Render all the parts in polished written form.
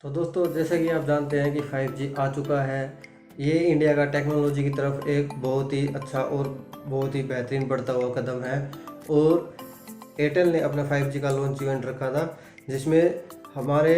तो दोस्तों, जैसे कि आप जानते हैं कि 5G आ चुका है। ये इंडिया का टेक्नोलॉजी की तरफ एक बहुत ही अच्छा और बहुत ही बेहतरीन बढ़ता हुआ कदम है। और एयरटेल ने अपना 5G का लॉन्च इवेंट रखा था, जिसमें हमारे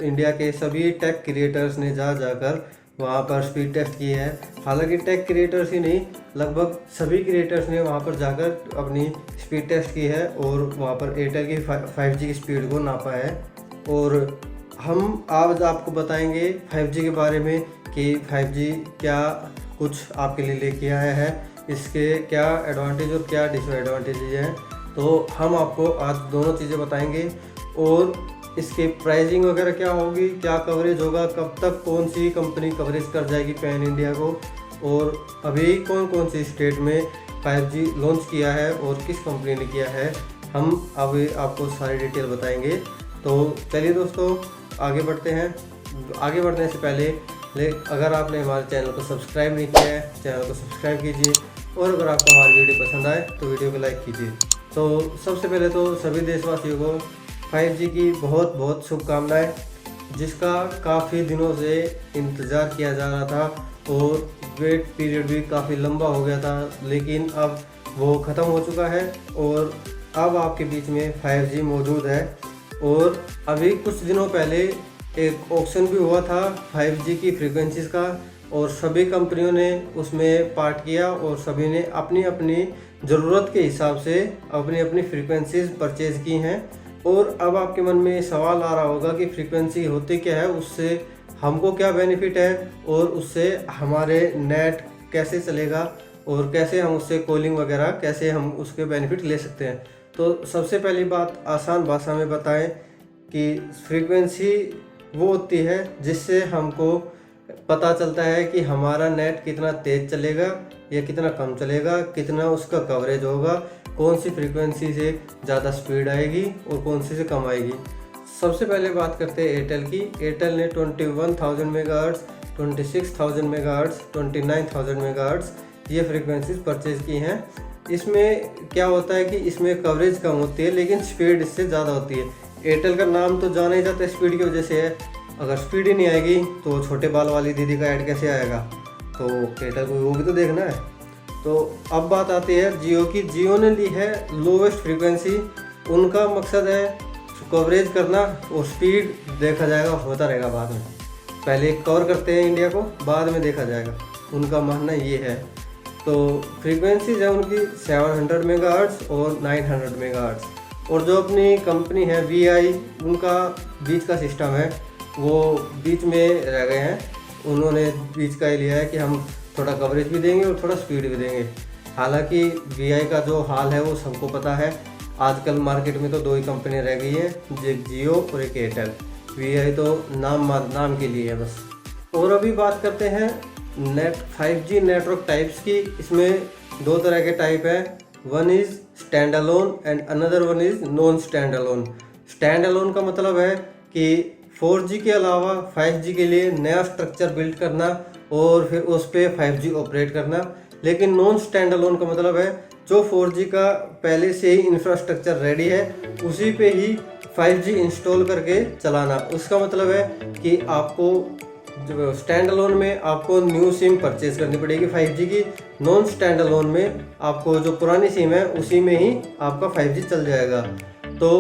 इंडिया के सभी टेक क्रिएटर्स ने जाकर वहाँ पर स्पीड टेस्ट किए हैं। हालांकि टेक क्रिएटर्स ही नहीं, लगभग सभी क्रिएटर्स ने वहाँ पर जाकर अपनी स्पीड टेस्ट की है और वहाँ पर एयरटेल की 5G की स्पीड को नापा है। और हम आज आपको बताएंगे 5G के बारे में कि 5G क्या कुछ आपके लिए लेके आया है, इसके क्या एडवांटेज और क्या डिसएडवांटेज हैं। तो हम आपको आज दोनों चीज़ें बताएंगे और इसके प्राइसिंग वगैरह क्या होगी, क्या कवरेज होगा, कब तक कौन सी कंपनी कवरेज कर जाएगी पैन इंडिया को, और अभी कौन कौन सी स्टेट में 5G लॉन्च किया है और किस कंपनी ने किया है, हम अभी आपको सारी डिटेल बताएंगे। तो चलिए दोस्तों, आगे बढ़ते हैं। आगे बढ़ने से पहले अगर आपने हमारे चैनल को सब्सक्राइब नहीं किया है, चैनल को सब्सक्राइब कीजिए, और अगर आपको हमारी वीडियो पसंद आए तो वीडियो को लाइक कीजिए। तो सबसे पहले तो सभी देशवासियों को 5G की बहुत बहुत शुभकामनाएं, जिसका काफ़ी दिनों से इंतज़ार किया जा रहा था और वेट पीरियड भी काफ़ी लंबा हो गया था, लेकिन अब वो ख़त्म हो चुका है और अब आपके बीच में 5G मौजूद है। और अभी कुछ दिनों पहले एक ऑक्शन भी हुआ था 5G की फ्रीक्वेंसीज़ का, और सभी कंपनियों ने उसमें पार्ट किया और सभी ने अपनी अपनी ज़रूरत के हिसाब से अपनी अपनी फ्रीक्वेंसीज़ परचेज़ की हैं। और अब आपके मन में सवाल आ रहा होगा कि फ्रीक्वेंसी होती क्या है, उससे हमको क्या बेनिफिट है और उससे हमारे नेट कैसे चलेगा और कैसे हम उससे कॉलिंग वगैरह कैसे हम उसके बेनिफिट ले सकते हैं। तो सबसे पहली बात आसान भाषा में बताएं कि फ्रीक्वेंसी वो होती है जिससे हमको पता चलता है कि हमारा नेट कितना तेज़ चलेगा या कितना कम चलेगा, कितना उसका कवरेज होगा, कौन सी फ्रीक्वेंसी से ज़्यादा स्पीड आएगी और कौन सी से कम आएगी। सबसे पहले बात करते हैं एयरटेल की। एयरटेल ने 21,000 मेगाहर्ट्ज़, 26,000 मेगाहर्ट्ज़, 29,000 मेगाहर्ट्ज़ ये फ्रीक्वेंसीज परचेज़ की हैं। इसमें क्या होता है कि इसमें कवरेज कम होती है लेकिन स्पीड इससे ज़्यादा होती है। एयरटेल का नाम तो जाना ही जाता है स्पीड की वजह से है। अगर स्पीड ही नहीं आएगी तो छोटे बाल वाली दीदी का ऐड कैसे आएगा, तो एयरटेल को वो भी तो देखना है। तो अब बात आती है जियो की। जियो ने ली है लोवेस्ट फ्रीक्वेंसी। उनका मकसद है कवरेज करना और स्पीड देखा जाएगा, होता रहेगा बाद में। पहले कवर करते हैं इंडिया को, बाद में देखा जाएगा, उनका मानना ये है। तो फ्रीक्वेंसीज है उनकी 700 मेगाहर्ट्ज़ और 900 मेगाहर्ट्ज़। और जो अपनी कंपनी है VI, उनका बीच का सिस्टम है, वो बीच में रह गए हैं। उन्होंने बीच का ही लिया है कि हम थोड़ा कवरेज भी देंगे और थोड़ा स्पीड भी देंगे। हालांकि VI का जो हाल है वो सबको पता है। आजकल मार्केट में तो दो ही कंपनी रह गई हैं, एक जियो और एक एयरटेल। VI तो नाम के लिए है बस। और अभी बात करते हैं 5G नेटवर्क टाइप्स की। इसमें दो तरह के टाइप हैं, one is stand alone and another one is non stand alone. Stand alone का मतलब है कि 4G के अलावा 5G के लिए नया स्ट्रक्चर बिल्ड करना और फिर उस पर 5G ऑपरेट करना। लेकिन नॉन स्टैंड अलोन का मतलब है जो 4G का पहले से ही इंफ्रास्ट्रक्चर रेडी है उसी पे ही 5G इंस्टॉल करके चलाना। उसका मतलब है कि आपको जो स्टैंड अलोन में आपको न्यू सिम परचेज करनी पड़ेगी 5G की। नॉन स्टैंड अलोन में आपको जो पुरानी सिम है उसी में ही आपका 5G चल जाएगा। तो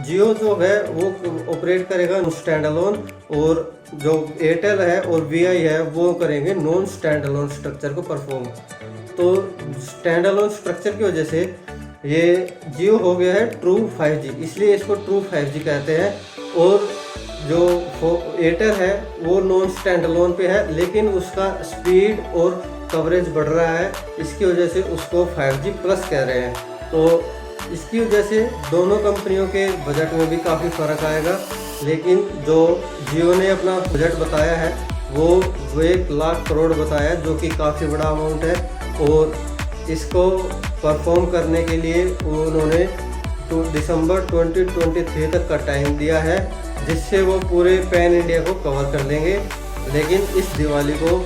जियो जो है वो ऑपरेट करेगा स्टैंड अलोन, और जो एयरटेल है और VI है वो करेंगे नॉन स्टैंड अलोन स्ट्रक्चर को परफॉर्म। तो स्टैंड अलोन स्ट्रक्चर की वजह से ये जियो हो गया है ट्रू 5G, इसलिए इसको ट्रू 5G कहते हैं। और जो एयरटेल है वो नॉन स्टैंड अलोन पे है, लेकिन उसका स्पीड और कवरेज बढ़ रहा है, इसकी वजह से उसको 5G प्लस कह रहे हैं। तो इसकी वजह से दोनों कंपनियों के बजट में भी काफ़ी फ़र्क आएगा। लेकिन जो जियो ने अपना बजट बताया है वो 1 लाख करोड़ बताया है, जो कि काफ़ी बड़ा अमाउंट है। और इसको परफॉर्म करने के लिए उन्होंने दिसंबर 2023 तक का टाइम दिया है, जिससे वो पूरे पैन इंडिया को कवर कर लेंगे। लेकिन इस दिवाली को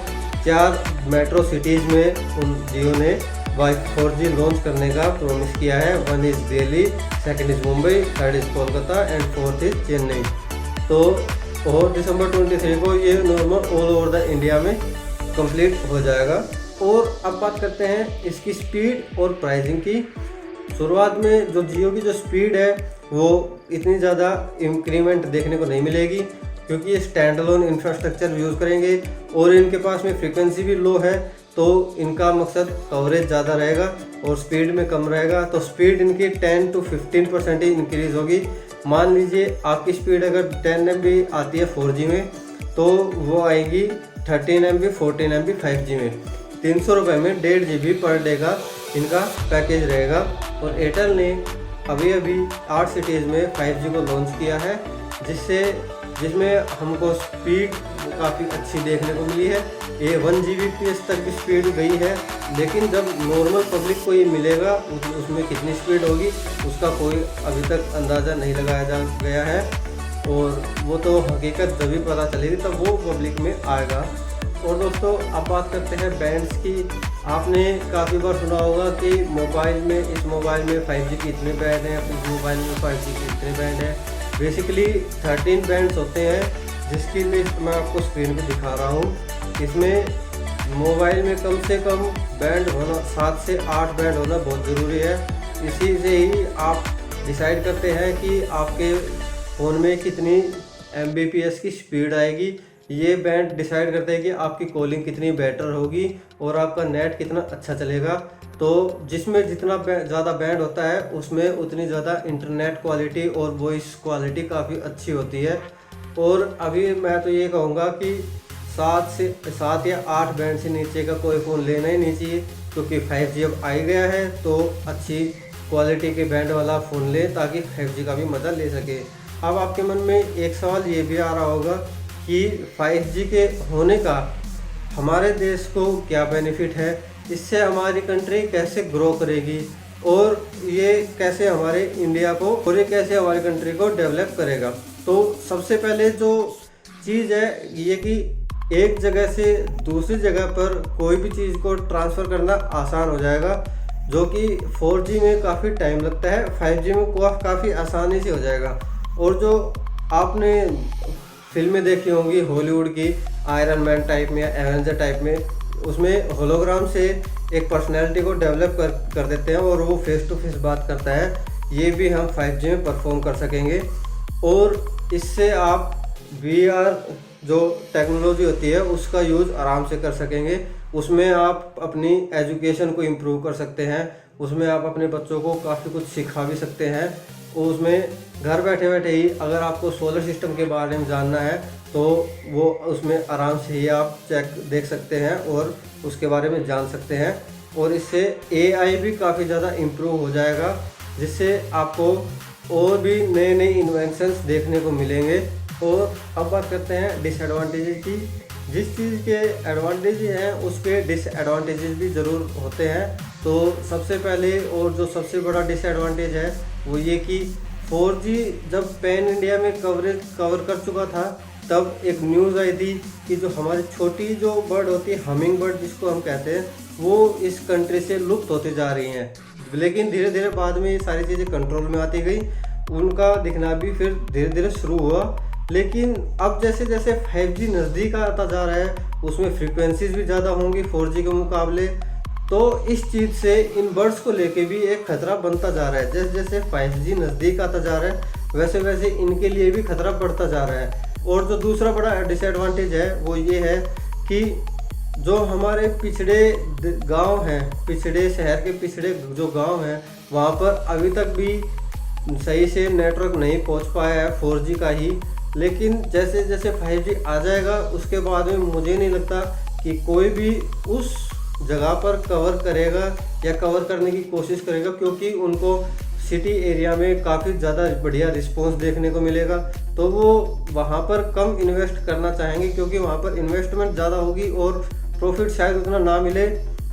4 मेट्रो सिटीज़ में उन जियो ने 4G लॉन्च करने का प्रॉमिस किया है। 1 is Delhi, 2nd is Mumbai, 3rd is Kolkata and 4th is Chennai. तो और दिसंबर 23 को ये normal all over the India में कंप्लीट हो जाएगा। और अब बात करते हैं इसकी स्पीड और प्राइसिंग की। शुरुआत में जो जियो की जो स्पीड है वो इतनी ज़्यादा इंक्रीमेंट देखने को नहीं मिलेगी, क्योंकि ये स्टैंड अलोन इंफ्रास्ट्रक्चर यूज़ करेंगे और इनके पास में फ्रीक्वेंसी भी लो है, तो इनका मकसद कवरेज ज़्यादा रहेगा और स्पीड में कम रहेगा। तो स्पीड इनकी 10 to 15% ही इंक्रीज़ होगी। मान लीजिए आपकी स्पीड अगर 10 MB आती है 4G में, तो वो आएगी 13 MB 14 MB 5G में। 300 रुपये में 1.5 GB पर डे का इनका पैकेज रहेगा। और एयरटेल ने अभी 8 सिटीज़ में 5G को लॉन्च किया है, जिसमें हमको स्पीड काफ़ी अच्छी देखने को मिली है। ये 1 Gbps तक की स्पीड गई है, लेकिन जब नॉर्मल पब्लिक को ये मिलेगा उसमें कितनी स्पीड होगी उसका कोई अभी तक अंदाज़ा नहीं लगाया जा गया है, और वो तो हकीकत जब भी पता चलेगी तब वो पब्लिक में आएगा। और दोस्तों अब बात करते हैं बैंड्स की। आपने काफ़ी बार सुना होगा कि इस मोबाइल में 5G के इतने बैंड हैं, इस मोबाइल में 5G के इतने बैंड हैं। बेसिकली 13 बैंड्स होते हैं, जिसकी लिस्ट मैं आपको स्क्रीन पे दिखा रहा हूँ। इसमें मोबाइल में कम से कम बैंड होना 7 से 8 बैंड होना बहुत ज़रूरी है। इसी से ही आप डिसाइड करते हैं कि आपके फ़ोन में कितनी Mbps की स्पीड आएगी। ये बैंड डिसाइड करते हैं कि आपकी कॉलिंग कितनी बेटर होगी और आपका नेट कितना अच्छा चलेगा। तो जिसमें जितना ज़्यादा बैंड होता है उसमें उतनी ज़्यादा इंटरनेट क्वालिटी और वॉइस क्वालिटी काफ़ी अच्छी होती है। और अभी मैं तो ये कहूँगा कि 7 या 8 बैंड से नीचे का कोई फ़ोन लेना ही नहीं चाहिए, क्योंकि 5G अब आ गया है, तो अच्छी क्वालिटी के बैंड वाला फ़ोन लें ताकि 5G का भी मज़ा ले सके। अब आपके मन में एक सवाल ये भी आ रहा होगा कि 5G के होने का हमारे देश को क्या बेनिफिट है, इससे हमारी कंट्री कैसे ग्रो करेगी और ये कैसे हमारे इंडिया को और ये कैसे हमारी कंट्री को डेवलप करेगा। तो सबसे पहले जो चीज़ है ये कि एक जगह से दूसरी जगह पर कोई भी चीज़ को ट्रांसफ़र करना आसान हो जाएगा, जो कि 4G में काफ़ी टाइम लगता है, 5G में काफ़ी आसानी से हो जाएगा। और जो आपने फिल्में देखी होंगी हॉलीवुड की, आयरन मैन टाइप में या एवेंजर टाइप में, उसमें होलोग्राम से एक पर्सनैलिटी को डेवलप कर देते हैं और वो फेस टू फेस बात करता है। ये भी हम 5G में परफॉर्म कर सकेंगे। और इससे आप VR जो टेक्नोलॉजी होती है उसका यूज़ आराम से कर सकेंगे। उसमें आप अपनी एजुकेशन को इम्प्रूव कर सकते हैं, उसमें आप अपने बच्चों को काफ़ी कुछ सिखा भी सकते हैं। और उसमें घर बैठे बैठे ही अगर आपको सोलर सिस्टम के बारे में जानना है तो वो उसमें आराम से ही आप देख सकते हैं और उसके बारे में जान सकते हैं। और इससे AI भी काफ़ी ज़्यादा इम्प्रूव हो जाएगा, जिससे आपको और भी नए नए इन्वेंशंस देखने को मिलेंगे। और अब बात करते हैं डिसएडवांटेजेस की। जिस चीज़ के एडवांटेज हैं उसके डिसएडवांटेजेस भी ज़रूर होते हैं। तो सबसे पहले और जो सबसे बड़ा डिसएडवांटेज है वो ये कि 4G जब पैन इंडिया में कवर कर चुका था, तब एक न्यूज़ आई थी कि जो हमारी छोटी जो बर्ड होती है, हमिंग बर्ड जिसको हम कहते हैं, वो इस कंट्री से लुप्त होती जा रही हैं। लेकिन धीरे धीरे बाद में ये सारी चीज़ें कंट्रोल में आती गई, उनका दिखना भी फिर धीरे धीरे शुरू हुआ। लेकिन अब जैसे जैसे 5G नज़दीक आता जा रहा है, उसमें फ्रीक्वेंसीज भी ज़्यादा होंगी 4G के मुकाबले। तो इस चीज़ से इन बर्ड्स को लेके भी एक खतरा बनता जा रहा है। जैसे जैसे 5G नज़दीक आता जा रहा है वैसे वैसे इनके लिए भी खतरा बढ़ता जा रहा है। और जो दूसरा बड़ा डिसएडवांटेज है वो ये है कि जो हमारे पिछड़े गांव हैं, पिछड़े शहर के पिछड़े जो गांव हैं, वहाँ पर अभी तक भी सही से नेटवर्क नहीं पहुँच पाया है 4G का ही। लेकिन जैसे जैसे 5G आ जाएगा उसके बाद में मुझे नहीं लगता कि कोई भी उस जगह पर कवर करेगा या कवर करने की कोशिश करेगा, क्योंकि उनको सिटी एरिया में काफ़ी ज़्यादा बढ़िया रिस्पॉन्स देखने को मिलेगा। तो वो वहाँ पर कम इन्वेस्ट करना चाहेंगे, क्योंकि वहाँ पर इन्वेस्टमेंट ज़्यादा होगी और प्रॉफिट शायद उतना ना मिले।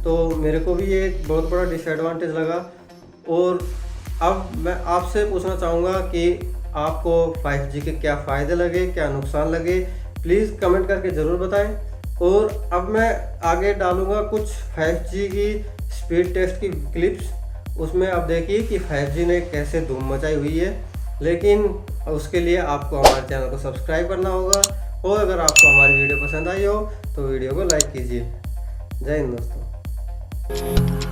तो मेरे को भी ये बहुत बड़ा डिसएडवांटेज लगा। और अब मैं आपसे पूछना चाहूँगा कि आपको 5G के क्या फ़ायदे लगे, क्या नुकसान लगे, प्लीज़ कमेंट करके ज़रूर बताएं। और अब मैं आगे डालूँगा कुछ 5G की स्पीड टेस्ट की क्लिप्स। उसमें आप देखिए कि 5G ने कैसे धूम मचाई हुई है। लेकिन उसके लिए आपको हमारे चैनल को सब्सक्राइब करना होगा, और अगर आपको हमारी वीडियो पसंद आई हो तो वीडियो को लाइक कीजिए। जय हिंद दोस्तों।